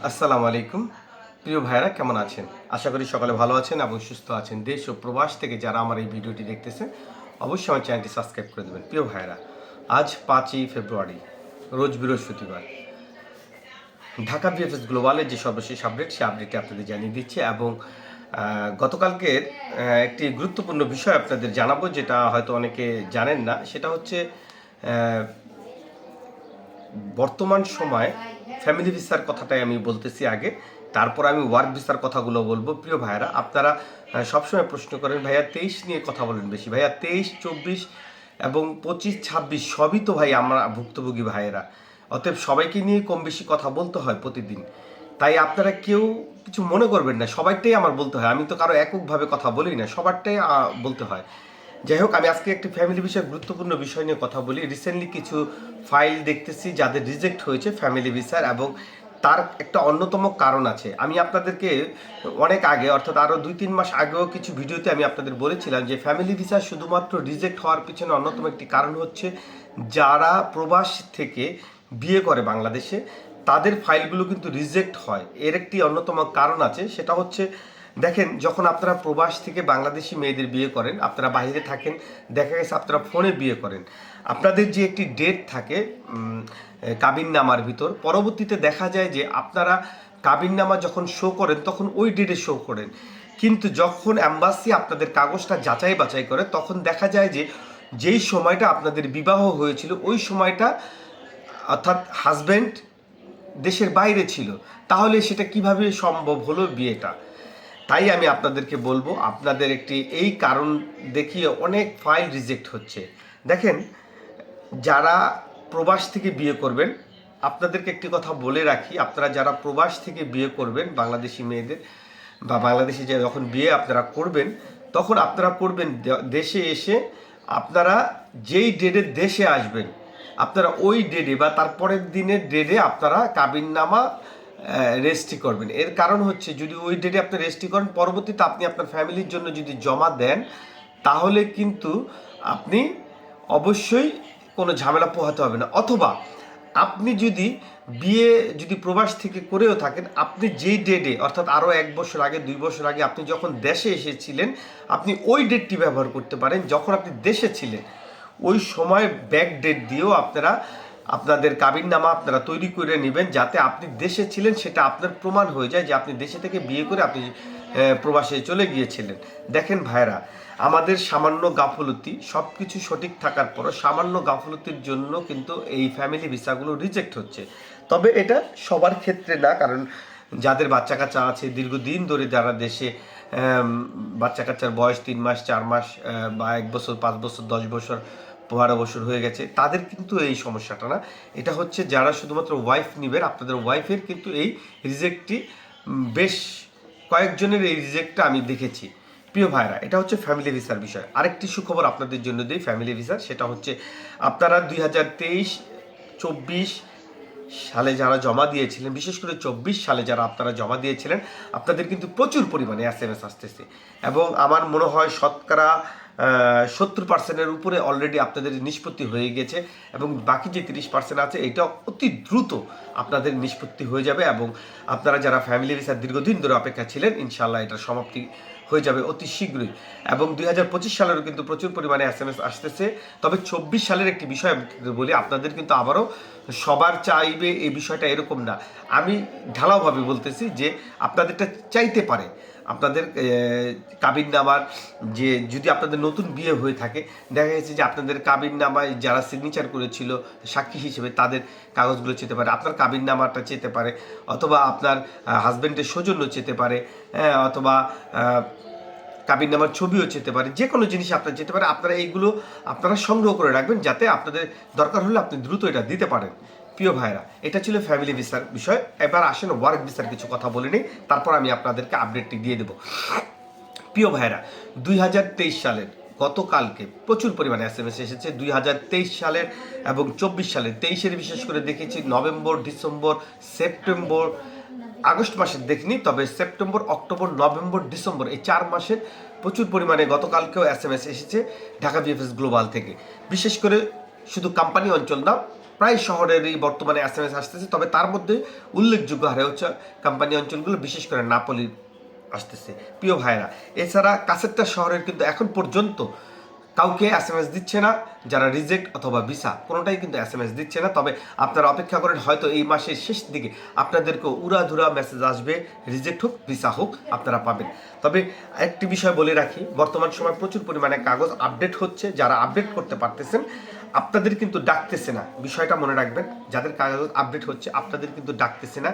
আসসালামু আলাইকুম। প্রিয় ভাইয়েরা কেমন আছেন? আশা করি সকলে ভালো আছেন এবং সুস্থ আছেন। দেশ ও প্রবাস থেকে যারা আমার এই ভিডিওটি দেখতেছেন, অবশ্যই আমার চ্যানেলটি সাবস্ক্রাইব করে দেবেন। প্রিয় ভাইয়েরা, আজ ৫ই ফেব্রুয়ারি, রোজ বৃহস্পতিবার। ঢাকা বিএফএস গ্লোবালের যে সর্বশেষ আপডেট, সেই আপডেটটি আপনাদের জানিয়ে দিচ্ছি এবং গতকালকের একটি গুরুত্বপূর্ণ বিষয় আপনাদের জানাবো, যেটা হয়তো অনেকে জানেন না। সেটা হচ্ছে বর্তমান সময় ফ্যামিলি ভিসার কথাটাই আমি বলতেছি আগে, তারপর আমি ওয়ার্ক ভিসার কথাগুলো বলবো। প্রিয় ভাইয়েরা, আপনারা সবসময় প্রশ্ন করেন ভাইয়া 23 নিয়ে কথা বলেন বেশি। ভাইয়া 23, 24 এবং 25, 26 সবই তো ভাই আমরা ভুক্তভোগী ভাইয়েরা। অতএব সবাইকে নিয়ে কম বেশি কথা বলতে হয় প্রতিদিন। তাই আপনারা কেউ কিছু মনে করবেন না, সবাইটাই আমার বলতে হয়। আমি তো কারো এককভাবে কথা বলি না, সবারটাই বলতে হয়। যাই হোক, আমি আজকে একটি ফ্যামিলি বিষয়ে গুরুত্বপূর্ণ বিষয় নিয়ে কথা বলি। রিসেন্টলি কিছু ফাইল দেখতেছি যাদের রিজেক্ট হয়েছে ফ্যামিলি ভিসার, এবং তার একটা অন্যতম কারণ আছে। আমি আপনাদেরকে অনেক আগে, অর্থাৎ আরও 2-3 মাস আগেও কিছু ভিডিওতে আমি আপনাদের বলেছিলাম যে ফ্যামিলি ভিসা শুধুমাত্র রিজেক্ট হওয়ার পিছনে অন্যতম একটি কারণ হচ্ছে যারা প্রবাস থেকে বিয়ে করে বাংলাদেশে, তাদের ফাইলগুলো কিন্তু রিজেক্ট হয়। এর একটি অন্যতম কারণ আছে, সেটা হচ্ছে দেখেন, যখন আপনারা প্রবাস থেকে বাংলাদেশি মেয়েদের বিয়ে করেন, আপনারা বাইরে থাকেন, দেখা গেছে আপনারা ফোনে বিয়ে করেন, আপনাদের যে একটি ডেট থাকে কাবিননামার ভিতর, পরবর্তীতে দেখা যায় যে আপনারা কাবিননামা যখন শো করেন তখন ওই ডেটে শো করেন, কিন্তু যখন অ্যাম্বাসি আপনাদের কাগজটা যাচাই বাছাই করে তখন দেখা যায় যে যেই সময়টা আপনাদের বিবাহ হয়েছিল ওই সময়টা, অর্থাৎ হাজব্যান্ড দেশের বাইরে ছিল। তাহলে সেটা কিভাবে সম্ভব হলো বিয়েটা? তাই আমি আপনাদেরকে বলবো, আপনাদের একটি এই কারণ দেখিয়ে অনেক ফাইল রিজেক্ট হচ্ছে। দেখেন, যারা প্রবাস থেকে বিয়ে করবেন, আপনাদেরকে একটি কথা বলে রাখি, আপনারা যারা প্রবাস থেকে বিয়ে করবেন বাংলাদেশি মেয়েদের, বা বাংলাদেশি যে যখন বিয়ে আপনারা করবেন, তখন আপনারা করবেন দেশে এসে, আপনারা যেই ডেটে দেশে আসবেন আপনারা ওই ডেটে বা তারপরের দিনের ডেটে আপনারা কাবিননামা রেজিস্ট্রি করবেন। এর কারণ হচ্ছে, যদি ওই ডেটে আপনি রেজিস্ট্রি করেন, পরবর্তীতে আপনি আপনার ফ্যামিলির জন্য যদি জমা দেন, তাহলে কিন্তু আপনি অবশ্যই কোনো ঝামেলা পোহাতে হবে না। অথবা আপনি যদি বিয়ে যদি প্রবাস থেকে করেও থাকেন, আপনি যেই ডেটে, অর্থাৎ আরও 1 বছর আগে, 2 বছর আগে আপনি যখন দেশে এসেছিলেন, আপনি ওই ডেটটি ব্যবহার করতে পারেন যখন আপনি দেশে ছিলেন। ওই সময় ব্যাক ডেট দিয়েও আপনারা আপনাদের কাবিননামা আপনারা তৈরি করে নেবেন, যাতে আপনি দেশে ছিলেন সেটা আপনার প্রমাণ হয়ে যায় যে আপনি দেশে থেকে বিয়ে করে আপনি প্রবাসে চলে গিয়েছিলেন। দেখেন ভাইরা, আমাদের সামান্য গাফলতি, সব কিছু সঠিক থাকার পরও সামান্য গাফলতির জন্য কিন্তু এই ফ্যামিলি ভিসাগুলো রিজেক্ট হচ্ছে। তবে এটা সবার ক্ষেত্রে না, কারণ যাদের বাচ্চা কাচ্চা আছে দীর্ঘদিন ধরে, যারা দেশে বাচ্চা কাচ্চার বয়স 3 মাস, 4 মাস, বা 1 বছর, 5 বছর, 10 বছর, 12 বছর হয়ে গেছে, তাদের কিন্তু এই সমস্যাটা না। এটা হচ্ছে যারা শুধুমাত্র ওয়াইফ নেবেন, আপনাদের ওয়াইফের কিন্তু এই রিজেক্টটি বেশ কয়েকজনের এই রিজেক্টটা আমি দেখেছি। প্রিয় ভাইরা, এটা হচ্ছে ফ্যামিলি ভিসার বিষয়। আরেকটি সুখবর আপনাদের জন্য দিই ফ্যামিলি ভিসার, সেটা হচ্ছে আপনারা 2023, 24 সালে যারা জমা দিয়েছিলেন, বিশেষ করে 24 সালে যারা আপনারা জমা দিয়েছিলেন, আপনাদের কিন্তু প্রচুর পরিমাণে SMS আসতেছে, এবং আমার মনে হয় শতকরা 70%-এর উপরে অলরেডি আপনাদের নিষ্পত্তি হয়ে গেছে, এবং বাকি যে 30% আছে এটা অতি দ্রুত আপনাদের নিষ্পত্তি হয়ে যাবে, এবং আপনারা যারা ফ্যামিলি ভিসার দীর্ঘদিন ধরে অপেক্ষা ছিলেন, ইনশাআল্লাহ এটার সমাপ্তি হয়ে যাবে অতি শীঘ্রই। এবং 2025 সালেরও কিন্তু প্রচুর পরিমাণে SMS আসতেছে। তবে 24 সালের একটি বিষয় বলি, আপনাদের কিন্তু আবারও সবার চাইবে এই বিষয়টা এরকম না। আমি ঢালাওভাবে বলতেছি যে আপনাদেরটা চাইতে পারে। আপনাদের কাবিননামার যে, যদি আপনাদের নতুন বিয়ে হয়ে থাকে, দেখা গেছে যে আপনাদের কাবিননামায় যারা সিগনেচার করেছিল সাক্ষী হিসেবে, তাদের কাগজগুলো চেতে পারে, আপনার কাবিননামাটা চেতে পারে, অথবা আপনার হাজব্যান্ডের সৌজন্য চেতে পারে, অথবা কাবিননামার ছবিও চেতে পারে, যে কোনো জিনিস আপনার যেতে পারে। আপনারা এইগুলো আপনারা সংগ্রহ করে রাখবেন, যাতে আপনাদের দরকার হলে আপনি দ্রুত এটা দিতে পারেন। প্রিয় ভাইরা, এটা ছিল ফ্যামিলি ভিসার বিষয়। এবার আসেন ওয়ার্ক ভিসার কিছু কথা বলে নিই, তারপর আমি আপনাদেরকে আপডেটটি দিয়ে দেবো। প্রিয় ভাইরা, 2023 সালের গতকালকে প্রচুর পরিমাণে SMS এসেছে 2023 সালের এবং 24 সালের। 23-এর বিশেষ করে দেখেছি নভেম্বর, ডিসেম্বর, সেপ্টেম্বর, আগস্ট মাসের দেখিনি, তবে সেপ্টেম্বর, অক্টোবর, নভেম্বর, ডিসেম্বর এই 4 মাসের প্রচুর পরিমাণে গতকালকেও SMS এসেছে ঢাকা বিএফএস গ্লোবাল থেকে। বিশেষ করে শুধু কোম্পানি অঞ্চল না, প্রায় শহরেরই বর্তমানে SMS আসতেছে, তবে তার মধ্যে উল্লেখযোগ্য হারে হচ্ছে কোম্পানি অঞ্চলগুলো, বিশেষ করে নাপোলি আসতেছে প্রিয় ভাইরা। এছাড়া কাছেরটা শহরের কিন্তু এখন পর্যন্ত কাউকে SMS দিচ্ছে না, যারা রিজেক্ট অথবা ভিসা কোনোটাই কিন্তু SMS দিচ্ছে না। তবে আপনারা অপেক্ষা করেন, হয়তো এই মাসের শেষ দিকে আপনাদেরকে উড়াধুরা মেসেজ আসবে, রিজেক্ট হোক ভিসা হোক আপনারা পাবেন। তবে একটি বিষয় বলে রাখি, বর্তমান সময় প্রচুর পরিমাণে কাগজ আপডেট হচ্ছে, যারা আপডেট করতে পারতেছেন আপনাদের কিন্তু ডাকতেছে না, বিষয়টা মনে রাখবেন। যাদের কাগজ আপডেট হচ্ছে আপনাদের কিন্তু ডাকতেছে না।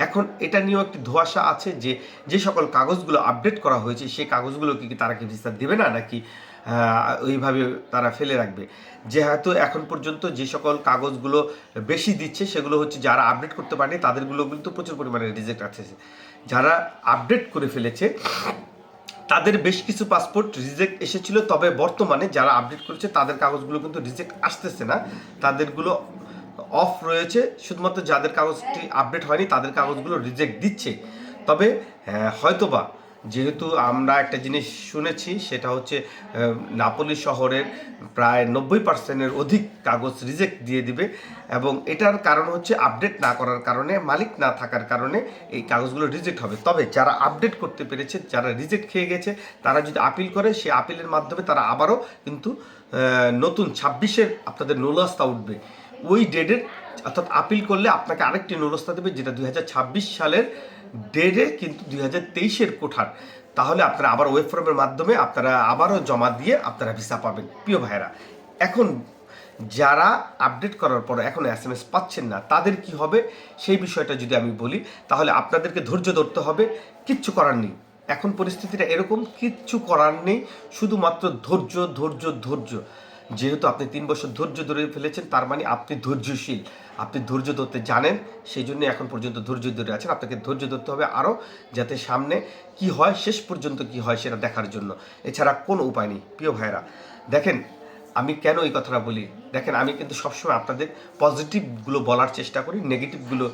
এখন এটা নিয়েও একটি ধোঁয়াশা আছে যে যে সকল কাগজগুলো আপডেট করা হয়েছে সেই কাগজগুলো কি তারা কি ভিসা দেবে না, নাকি ওইভাবে তারা ফেলে রাখবে। যেহেতু এখন পর্যন্ত যে সকল কাগজগুলো বেশি দিচ্ছে সেগুলো হচ্ছে যারা আপডেট করতে পারেনি তাদেরগুলো কিন্তু প্রচুর পরিমাণে রিজেক্ট আছে। যারা আপডেট করে ফেলেছে তাদের বেশ কিছু পাসপোর্ট রিজেক্ট এসেছিল, তবে বর্তমানে যারা আপডেট করেছে তাদের কাগজগুলো কিন্তু রিজেক্ট আসতেছে না, তাদেরগুলো অফ রয়েছে। শুধুমাত্র যাদের কাগজটি আপডেট হয়নি তাদের কাগজগুলো রিজেক্ট দিচ্ছে। তবে হয়তোবা যেহেতু আমরা একটা জিনিস শুনেছি, সেটা হচ্ছে নাপোলি শহরের প্রায় 90% অধিক কাগজ রিজেক্ট দিয়ে দিবে, এবং এটার কারণ হচ্ছে আপডেট না করার কারণে, মালিক না থাকার কারণে এই কাগজগুলো রিজেক্ট হবে। তবে যারা আপডেট করতে পেরেছে, যারা রিজেক্ট খেয়ে গেছে, তারা যদি আপিল করে, সেই আপিলের মাধ্যমে তারা আবারও কিন্তু নতুন 26-এর আপনাদের নুলস্তা উঠবে ওই ডেটের, অর্থাৎ আপিল করলে আপনাকে আরেকটি নুলস্তা দেবে, যেটা 2026 সালের ডেটে কিন্তু 2023-এর কোঠার। তাহলে আপনারা আবার ওয়েব ফর্মের মাধ্যমে আপনারা আবারও জমা দিয়ে আপনারা ভিসা পাবেন প্রিয় ভাইরা। এখন যারা আপডেট করার পর এখন SMS পাচ্ছেন না তাদের কি হবে সেই বিষয়টা যদি আমি বলি, তাহলে আপনাদেরকে ধৈর্য ধরতে হবে, কিচ্ছু করার নেই। এখন পরিস্থিতিটা এরকম, কিচ্ছু করার নেই, শুধুমাত্র ধৈর্য ধৈর্য ধৈর্য। যেহেতু আপনি 3 বছর ধৈর্য ধরে ফেলেছেন, তার মানে আপনি ধৈর্যশীল, আপনি ধৈর্য ধরতে জানেন, সেই জন্য এখন পর্যন্ত ধৈর্য ধরে আছেন। আপনাকে ধৈর্য ধরতে হবে আরও, যাতে সামনে কি হয়, শেষ পর্যন্ত কি হয় সেটা দেখার জন্য, এছাড়া কোনো উপায় নেই প্রিয় ভাইরা। দেখেন আমি কেন এই কথাটা বলি, দেখেন আমি কিন্তু সবসময় আপনাদের পজিটিভগুলো বলার চেষ্টা করি, নেগেটিভগুলো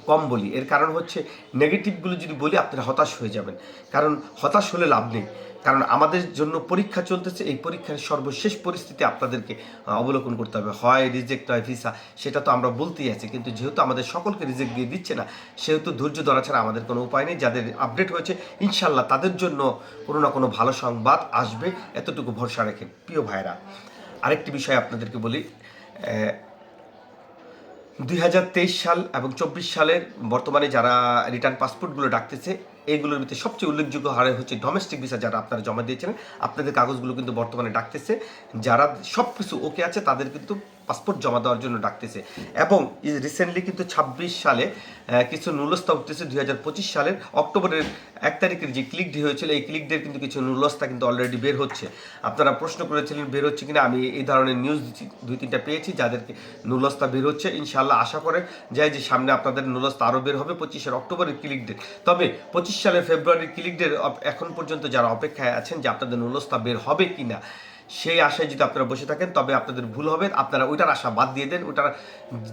কম বলি। এর কারণ হচ্ছে নেগেটিভগুলো যদি বলি আপনারা হতাশ হয়ে যাবেন, কারণ হতাশ হলে লাভ নেই। কারণ আমাদের জন্য পরীক্ষা চলতেছে, এই পরীক্ষার সর্বশেষ পরিস্থিতি আপনাদেরকে অবলোকন করতে হবে, হয় রিজেক্ট হয় ভিসা, সেটা তো আমরা বলতেই আছি। কিন্তু যেহেতু আমাদের সকলকে রিজেক্ট দিয়ে দিচ্ছে না, সেহেতু ধৈর্য ধরা ছাড়া আমাদের কোনো উপায় নেই। যাদের আপডেট হয়েছে ইনশাল্লাহ তাদের জন্য কোনো না কোনো ভালো সংবাদ আসবে, এতটুকু ভরসা রাখেন প্রিয় ভাইরা। আরেকটি বিষয় আপনাদেরকে বলি, 2023 সাল এবং 24 সালের বর্তমানে যারা রিটার্ন পাসপোর্টগুলো ডাকতেছে, এইগুলোর ভিতরে সবচেয়ে উল্লেখযোগ্য হারে হচ্ছে ডোমেস্টিক ভিসা, যারা আপনারা জমা দিয়েছিলেন আপনাদের কাগজগুলো কিন্তু বর্তমানে ডাকতেছে। যারা সব কিছু ওকে আছে তাদের কিন্তু পাসপোর্ট জমা দেওয়ার জন্য ডাকতেছে। এবং রিসেন্টলি কিন্তু 26 সালে কিছু নুলস্তা উঠতেছে। 2025 সালের অক্টোবরের 1 তারিখের যে ক্লিক ডে হয়েছিল, এই ক্লিক ডের কিন্তু কিছু নুলস্তা কিন্তু অলরেডি বের হচ্ছে। আপনারা প্রশ্ন করেছিলেন বের হচ্ছে কিনা, আমি এই ধরনের নিউজ 2-3টা পেয়েছি যাদেরকে নুলস্তা বের হচ্ছে। ইনশাআল্লাহ আশা করে যায় যে সামনে আপনাদের নুলস্তা আরও বের হবে 25 অক্টোবরের ক্লিক ডে। তবে 25 সালের ফেব্রুয়ারির ক্লিক ডে এখন পর্যন্ত যারা অপেক্ষায় আছেন যে আপনাদের নুলস্তা বের হবে কিনা, সেই আশায় যদি আপনারা বসে থাকেন তবে আপনাদের ভুল হবে। আপনারা ওইটার আশা বাদ দিয়ে দেন। ওইটার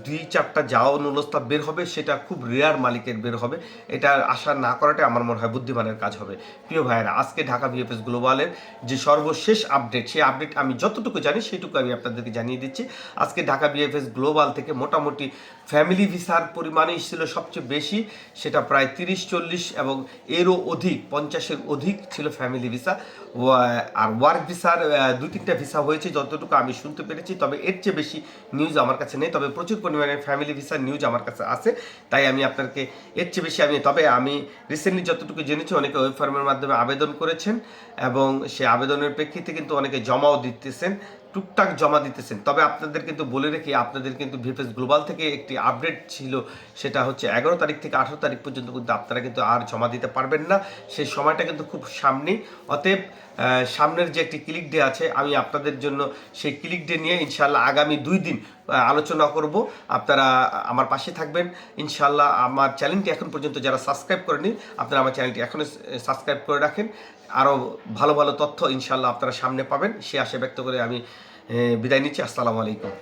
2-4টা যাও নুলস্তা বের হবে, সেটা খুব রেয়ার মালিকের বের হবে। এটা আশা না করাটাই আমার মনে হয় বুদ্ধিমানের কাজ হবে প্রিয় ভাইয়েরা। আজকে ঢাকা VFS গ্লোবালের যে সর্বশেষ আপডেট, সেই আপডেট আমি যতটুকু জানি সেইটুকু আমি আপনাদেরকে জানিয়ে দিচ্ছি। আজকে ঢাকা VFS গ্লোবাল থেকে মোটামুটি ফ্যামিলি ভিসার পরিমাণই ছিল সবচেয়ে বেশি, সেটা প্রায় 30-40 এবং এরও অধিক, 50-এর অধিক ছিল ফ্যামিলি ভিসা। আর ওয়ার্ক ভিসার 2-3টা ভিসা হয়েছে যতটুকু আমি শুনতে পেরেছি। তবে এর চেয়ে বেশি নিউজ আমার কাছে নেই, তবে প্রচুর পরিমাণে ফ্যামিলি ভিসার নিউজ আমার কাছে আছে, তাই আমি আপনাকে এর চেয়ে বেশি তবে আমি রিসেন্টলি যতটুকু জেনেছি অনেকে ওয়েব ফর্মের মাধ্যমে আবেদন করেছেন এবং সে আবেদনের প্রেক্ষিতে কিন্তু অনেকে জমাও দিতেছেন, টুকটাক জমা দিতেছেন। তবে আপনাদের কিন্তু বলে রেখে, আপনাদের কিন্তু VFS গ্লোবাল থেকে একটি আপডেট ছিল, সেটা হচ্ছে 11 তারিখ থেকে 18 তারিখ পর্যন্ত কিন্তু আপনারা কিন্তু আর জমা দিতে পারবেন না। সেই সময়টা কিন্তু খুব সামনেই। অতএব সামনের যে একটি ক্লিক ডে আছে, আমি আপনাদের জন্য সেই ক্লিক ডে নিয়ে ইনশাআল্লাহ আগামী 2 দিন আলোচনা করব। আপনারা আমার পাশে থাকবেন ইনশাআল্লাহ। আমার চ্যানেলটি এখন পর্যন্ত যারা সাবস্ক্রাইব করেনি, আপনারা আমার চ্যানেলটি এখনই সাবস্ক্রাইব করে রাখেন। আরও ভালো ভালো তথ্য ইনশাআল্লাহ আপনারা সামনে পাবেন, সে আশা ব্যক্ত করে আমি বিদায় নিচ্ছি। আসসালামু আলাইকুম।